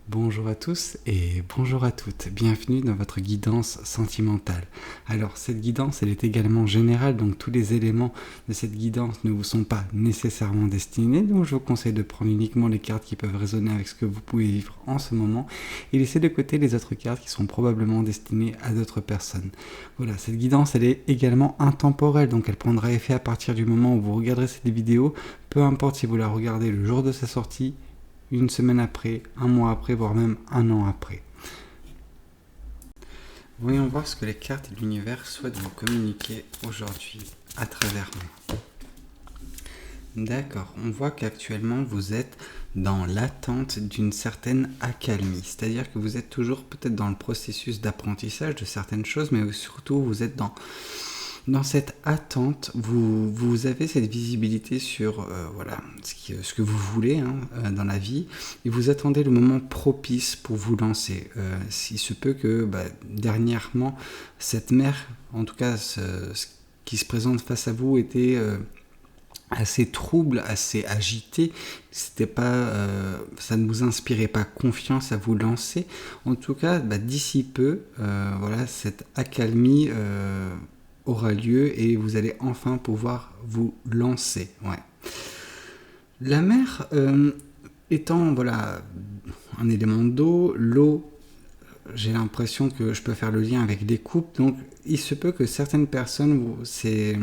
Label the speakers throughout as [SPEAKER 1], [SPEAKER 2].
[SPEAKER 1] Bonjour à tous et bonjour à toutes, bienvenue dans votre guidance sentimentale. Alors cette guidance elle est également générale, donc tous les éléments de cette guidance ne vous sont pas nécessairement destinés, donc je vous conseille de prendre uniquement les cartes qui peuvent résonner avec ce que vous pouvez vivre en ce moment et laisser de côté les autres cartes qui sont probablement destinées à d'autres personnes. Voilà, cette guidance elle est également intemporelle, donc elle prendra effet à partir du moment où vous regarderez cette vidéo, peu importe si vous la regardez le jour de sa sortie, une semaine après, un mois après, voire même un an après. Voyons voir ce que les cartes de l'univers souhaitent vous communiquer aujourd'hui à travers moi. D'accord, on voit qu'actuellement vous êtes dans l'attente d'une certaine accalmie, c'est-à-dire que vous êtes toujours peut-être dans le processus d'apprentissage de certaines choses, mais surtout vous êtes dans cette attente, vous avez cette visibilité sur voilà, ce que vous voulez dans la vie, et vous attendez le moment propice pour vous lancer. Il se peut que dernièrement, cette mer, en tout cas ce qui se présente face à vous, était assez trouble, assez agité. C'était pas, ça ne vous inspirait pas confiance à vous lancer. En tout cas, d'ici peu, voilà, cette accalmie aura lieu et vous allez enfin pouvoir vous lancer. Ouais. La mer étant voilà un élément d'eau, l'eau, j'ai l'impression que je peux faire le lien avec des couples, donc il se peut que certaines personnes, c'est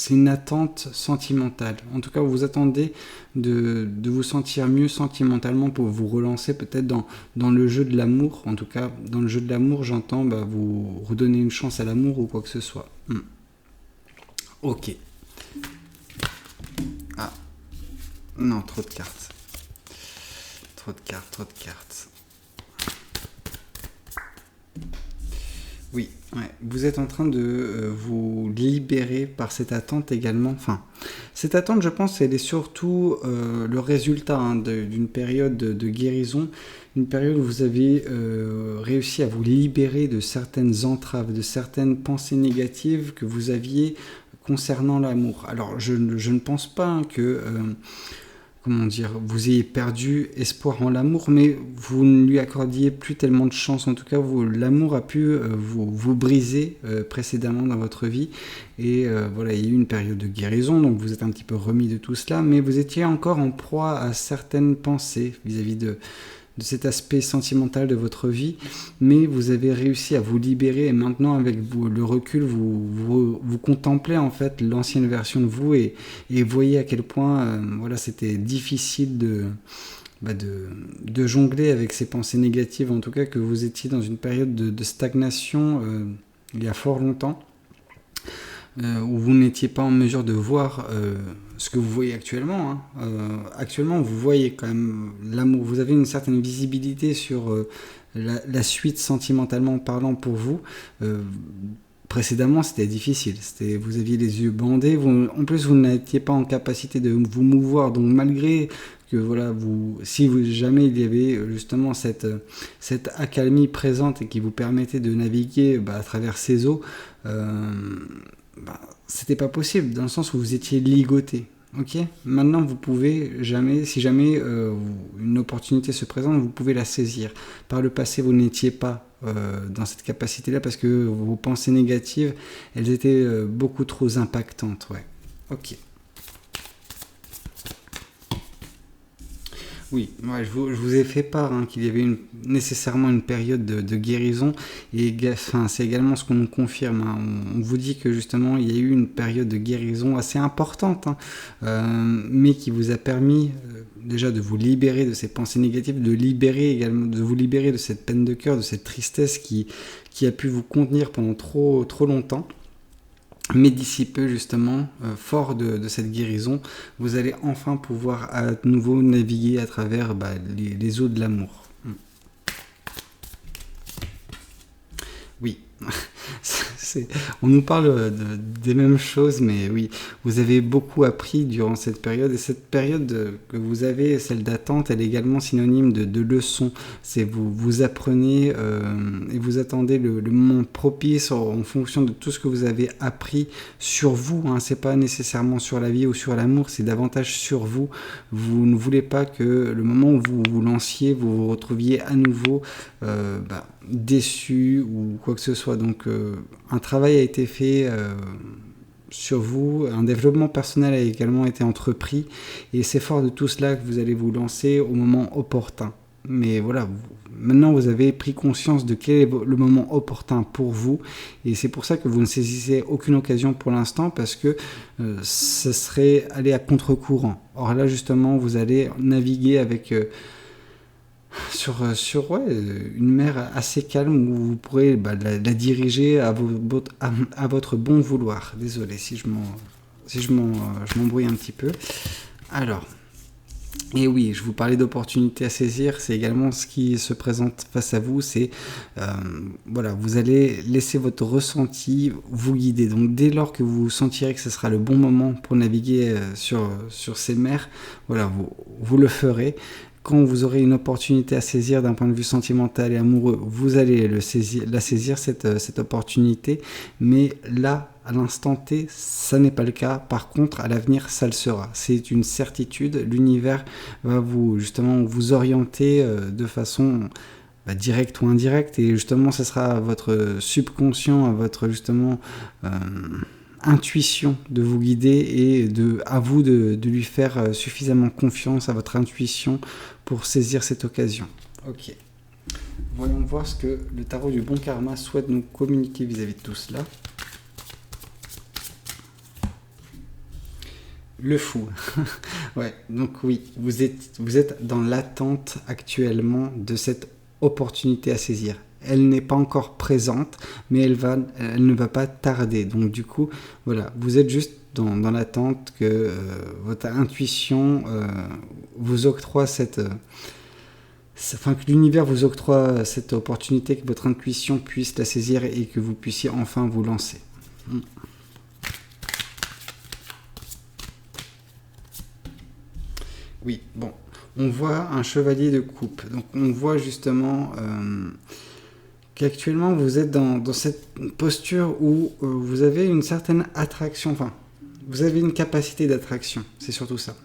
[SPEAKER 1] une attente sentimentale. En tout cas, vous attendez de vous sentir mieux sentimentalement pour vous relancer peut-être dans le jeu de l'amour. En tout cas, dans le jeu de l'amour, j'entends vous redonner une chance à l'amour ou quoi que ce soit. Ok. Ah. Non, trop de cartes. Trop de cartes. Oui, ouais. Vous êtes en train de vous libérer par cette attente également. Enfin, cette attente, je pense, elle est surtout le résultat d'une période de guérison, une période où vous avez réussi à vous libérer de certaines entraves, de certaines pensées négatives que vous aviez concernant l'amour. Alors, je ne pense pas que comment dire, vous ayez perdu espoir en l'amour, mais vous ne lui accordiez plus tellement de chance. En tout cas, l'amour a pu vous briser précédemment dans votre vie. Et voilà, il y a eu une période de guérison, donc vous êtes un petit peu remis de tout cela, mais vous étiez encore en proie à certaines pensées vis-à-vis de cet aspect sentimental de votre vie, mais vous avez réussi à vous libérer et maintenant avec le recul, vous contemplez en fait l'ancienne version de vous et voyez à quel point voilà, c'était difficile de jongler avec ces pensées négatives, en tout cas que vous étiez dans une période de stagnation il y a fort longtemps. Où vous n'étiez pas en mesure de voir ce que vous voyez actuellement. Actuellement, vous voyez quand même l'amour. Vous avez une certaine visibilité sur la suite sentimentalement parlant pour vous. Précédemment, c'était difficile. Vous aviez les yeux bandés. En plus, vous n'étiez pas en capacité de vous mouvoir. Donc, malgré que voilà, si jamais il y avait justement cette accalmie présente et qui vous permettait de naviguer à travers ces eaux, c'était pas possible dans le sens où vous étiez ligoté. Ok, maintenant vous pouvez si jamais une opportunité se présente, vous pouvez la saisir. Par le passé, vous n'étiez pas dans cette capacité-là parce que vos pensées négatives, elles étaient beaucoup trop impactantes. Ouais. Ok. Oui, ouais, je vous ai fait part qu'il y avait nécessairement une période de guérison et c'est également ce qu'on nous confirme. On vous dit que justement il y a eu une période de guérison assez importante, mais qui vous a permis déjà de vous libérer de ces pensées négatives, de vous libérer de cette peine de cœur, de cette tristesse qui a pu vous contenir pendant trop longtemps. Mais d'ici peu, justement, fort de cette guérison, vous allez enfin pouvoir à nouveau naviguer à travers les eaux de l'amour. Oui, On nous parle des mêmes choses, mais oui, vous avez beaucoup appris durant cette période. Et cette période que vous avez, celle d'attente, elle est également synonyme de leçon. C'est vous apprenez et vous attendez le moment propice en fonction de tout ce que vous avez appris sur vous. Hein. C'est pas nécessairement sur la vie ou sur l'amour, c'est davantage sur vous. Vous ne voulez pas que le moment où vous vous lanciez, vous vous retrouviez à nouveau déçu ou quoi que ce soit. Donc un travail a été fait sur vous, un développement personnel a également été entrepris et c'est fort de tout cela que vous allez vous lancer au moment opportun. Mais voilà, maintenant vous avez pris conscience de quel est le moment opportun pour vous et c'est pour ça que vous ne saisissez aucune occasion pour l'instant parce que ce serait aller à contre-courant. Or là justement vous allez naviguer avec sur une mer assez calme où vous pourrez la diriger à votre bon vouloir. Désolé si je m'embrouille un petit peu. Alors, et oui, je vous parlais d'opportunités à saisir, c'est également ce qui se présente face à vous, c'est vous allez laisser votre ressenti vous guider. Donc dès lors que vous sentirez que ce sera le bon moment pour naviguer sur ces mers, voilà, vous le ferez. Quand vous aurez une opportunité à saisir d'un point de vue sentimental et amoureux, vous allez la saisir cette opportunité, mais là, à l'instant T, ça n'est pas le cas. Par contre, à l'avenir, ça le sera. C'est une certitude. L'univers va vous orienter de façon directe ou indirecte, et justement, ce sera à votre subconscient, à votre intuition de vous guider et à vous de lui faire suffisamment confiance à votre intuition pour saisir cette occasion. Ok. Voyons voir ce que le tarot du bon karma souhaite nous communiquer vis-à-vis de tout cela. Le fou. Ouais, donc oui, vous êtes dans l'attente actuellement de cette opportunité à saisir. Elle n'est pas encore présente, mais elle ne va pas tarder. Donc du coup, voilà, vous êtes juste dans l'attente que votre intuition vous octroie que l'univers vous octroie cette opportunité, que votre intuition puisse la saisir et que vous puissiez enfin vous lancer. Oui, bon, on voit un chevalier de coupe. Donc on voit justement qu'actuellement vous êtes dans cette posture où vous avez une certaine attraction, enfin, vous avez une capacité d'attraction, c'est surtout ça.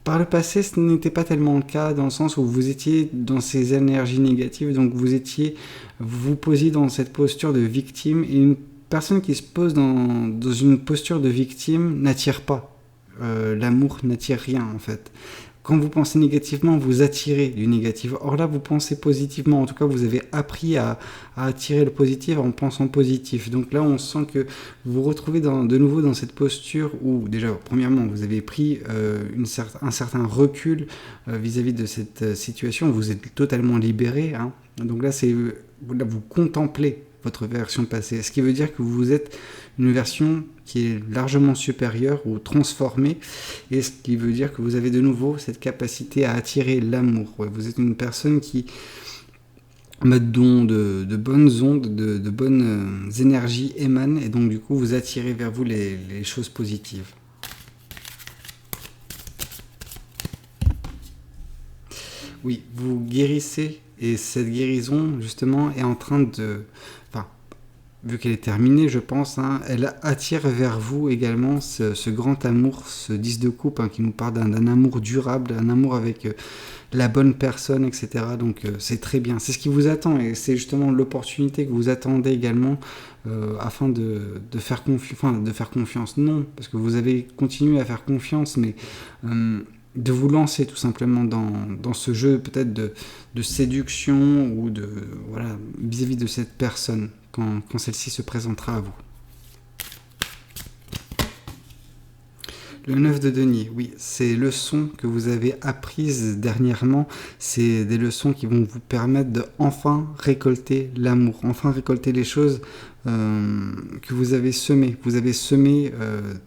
[SPEAKER 1] Par le passé, ce n'était pas tellement le cas, dans le sens où vous étiez dans ces énergies négatives, donc vous posiez dans cette posture de victime, et une personne qui se pose dans une posture de victime n'attire pas. L'amour n'attire rien en fait. Quand vous pensez négativement, vous attirez du négatif. Or là, vous pensez positivement. En tout cas, vous avez appris à attirer le positif en pensant positif. Donc là, on sent que vous vous retrouvez de nouveau dans cette posture où, déjà, premièrement, vous avez pris un certain recul vis-à-vis de cette situation. Vous êtes totalement libéré. Hein. Donc là, vous contemplez votre version passée. Ce qui veut dire que vous êtes une version qui est largement supérieure ou transformée, et ce qui veut dire que vous avez de nouveau cette capacité à attirer l'amour. Ouais, vous êtes une personne qui dont de bonnes ondes, de bonnes énergies émanent, et donc du coup vous attirez vers vous les choses positives. Oui, vous guérissez, et cette guérison justement est en train vu qu'elle est terminée, je pense, hein, elle attire vers vous également ce grand amour, ce 10 de coupe, qui nous parle d'un amour durable, un amour avec la bonne personne, etc. Donc c'est très bien, c'est ce qui vous attend, et c'est justement l'opportunité que vous attendez également afin de faire confiance. Non, parce que vous avez continué à faire confiance, mais de vous lancer tout simplement dans ce jeu peut-être de séduction ou vis-à-vis de cette personne quand celle-ci se présentera à vous. Le 9 de denier, oui, ces leçons que vous avez apprises dernièrement, c'est des leçons qui vont vous permettre de enfin récolter l'amour, enfin récolter les choses que vous avez semé. Vous avez semé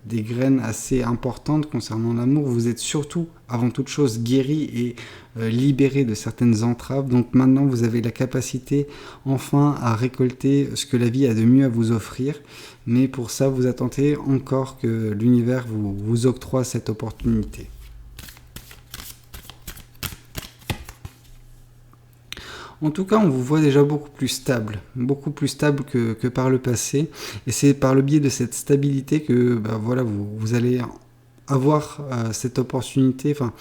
[SPEAKER 1] des graines assez importantes concernant l'amour. Vous êtes surtout, avant toute chose, guéri et libéré de certaines entraves. Donc maintenant, vous avez la capacité enfin à récolter ce que la vie a de mieux à vous offrir. Mais pour ça, vous attendez encore que l'univers vous octroie cette opportunité. En tout cas, on vous voit déjà beaucoup plus stable que par le passé. Et c'est par le biais de cette stabilité que voilà, vous allez avoir cette opportunité. Enfin,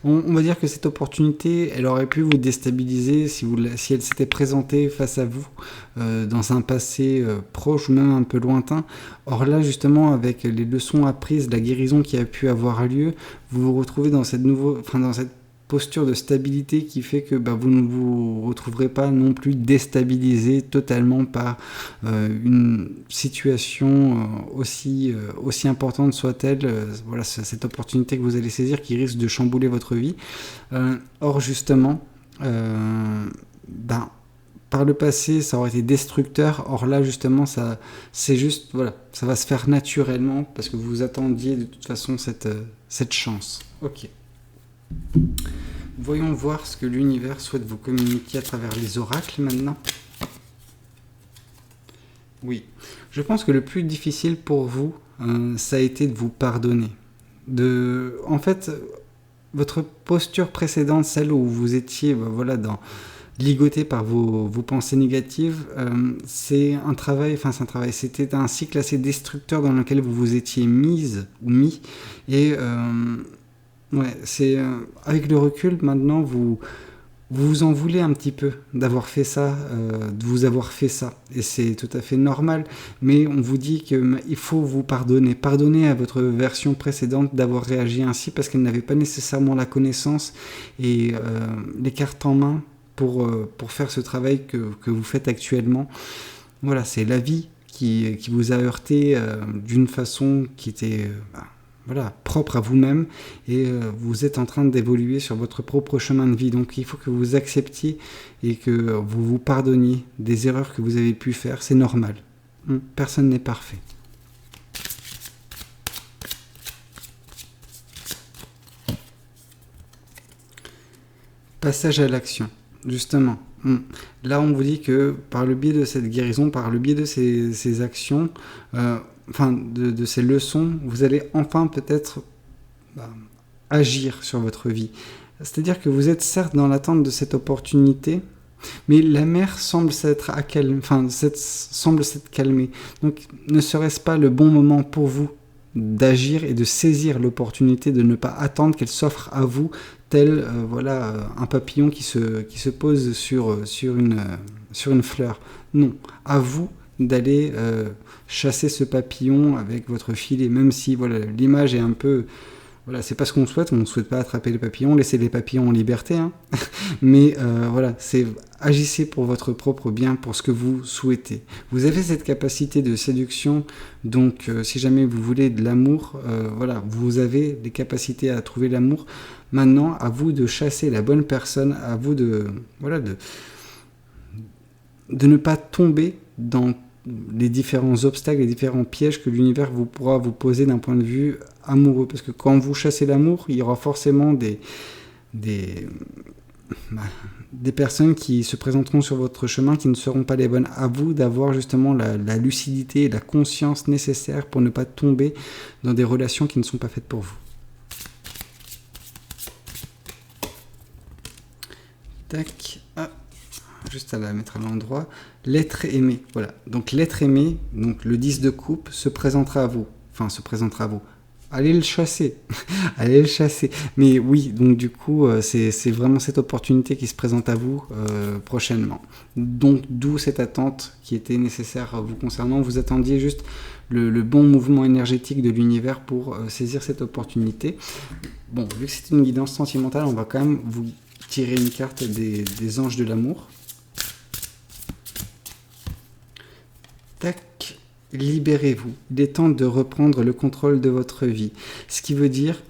[SPEAKER 1] on va dire que cette opportunité, elle aurait pu vous déstabiliser si elle s'était présentée face à vous dans un passé proche ou même un peu lointain. Or là, justement, avec les leçons apprises, la guérison qui a pu avoir lieu, vous vous retrouvez dans cette posture de stabilité qui fait que vous ne vous retrouverez pas non plus déstabilisé totalement par une situation aussi importante soit-elle. Voilà, cette opportunité que vous allez saisir qui risque de chambouler votre vie. Or justement, par le passé, ça aurait été destructeur. Or là, justement, c'est juste, voilà, ça va se faire naturellement parce que vous attendiez de toute façon cette chance. Ok. Voyons voir ce que l'univers souhaite vous communiquer à travers les oracles maintenant. Oui, je pense que le plus difficile pour vous, ça a été de vous pardonner. En fait, votre posture précédente, celle où vous étiez ligoté par vos pensées négatives, c'est un travail, c'était un cycle assez destructeur dans lequel vous vous étiez mise ou mis, et avec le recul maintenant, vous en voulez un petit peu d'avoir fait ça, de vous avoir fait ça, et c'est tout à fait normal, mais on vous dit qu'il faut vous pardonner à votre version précédente d'avoir réagi ainsi parce qu'elle n'avait pas nécessairement la connaissance et les cartes en main pour faire ce travail que vous faites actuellement. Voilà, c'est la vie qui vous a heurté d'une façon qui était propre à vous-même, et vous êtes en train d'évoluer sur votre propre chemin de vie. Donc il faut que vous acceptiez et que vous vous pardonniez des erreurs que vous avez pu faire. C'est normal. Personne n'est parfait. Passage à l'action. Justement, là on vous dit que par le biais de cette guérison, par le biais de ces actions, de ces leçons, vous allez enfin peut-être agir sur votre vie. C'est-à-dire que vous êtes certes dans l'attente de cette opportunité, mais la mer semble s'être calmée. Donc ne serait-ce pas le bon moment pour vous d'agir et de saisir l'opportunité, de ne pas attendre qu'elle s'offre à vous, tel un papillon qui se pose sur une fleur. Non, à vous d'aller chasser ce papillon avec votre filet, même si l'image est un peu... c'est pas ce qu'on souhaite, on ne souhaite pas attraper les papillons, laisser les papillons en liberté, mais agissez pour votre propre bien, pour ce que vous souhaitez. Vous avez cette capacité de séduction, donc si jamais vous voulez de l'amour, vous avez les capacités à trouver l'amour. Maintenant, à vous de chasser la bonne personne, à vous de ne pas tomber dans les différents obstacles, les différents pièges que l'univers pourra vous poser d'un point de vue amoureux. Parce que quand vous chassez l'amour, il y aura forcément des personnes qui se présenteront sur votre chemin qui ne seront pas les bonnes. À vous d'avoir justement la lucidité et la conscience nécessaire pour ne pas tomber dans des relations qui ne sont pas faites pour vous. Tac. Juste à la mettre à l'endroit, l'être aimé, voilà, donc l'être aimé, donc le 10 de coupe se présentera à vous, allez le chasser, mais oui, donc du coup, c'est vraiment cette opportunité qui se présente à vous prochainement, donc d'où cette attente qui était nécessaire vous concernant, vous attendiez juste le bon mouvement énergétique de l'univers pour saisir cette opportunité. Bon, vu que c'est une guidance sentimentale, on va quand même vous tirer une carte des anges de l'amour. Tac, libérez-vous. Il est temps de reprendre le contrôle de votre vie. Ce qui veut dire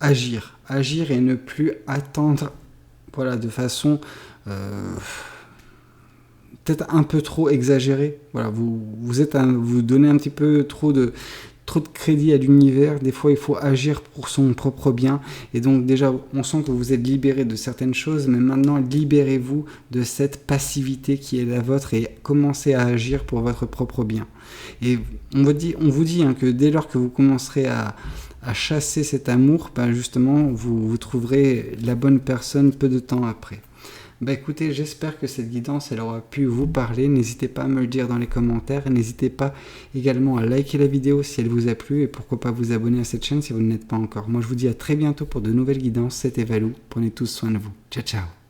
[SPEAKER 1] agir. Agir et ne plus attendre de façon peut-être un peu trop exagéré. Voilà, vous donnez un petit peu trop de crédit à l'univers. Des fois, il faut agir pour son propre bien. Et donc, déjà, on sent que vous êtes libéré de certaines choses, mais maintenant, libérez-vous de cette passivité qui est la vôtre et commencez à agir pour votre propre bien. Et on vous dit hein, que dès lors que vous commencerez à chasser cet amour, ben justement, vous trouverez la bonne personne peu de temps après. Bah écoutez, j'espère que cette guidance elle aura pu vous parler. N'hésitez pas à me le dire dans les commentaires. N'hésitez pas également à liker la vidéo si elle vous a plu et pourquoi pas vous abonner à cette chaîne si vous ne l'êtes pas encore. Moi je vous dis à très bientôt pour de nouvelles guidances. C'était Valou. Prenez tous soin de vous. Ciao ciao.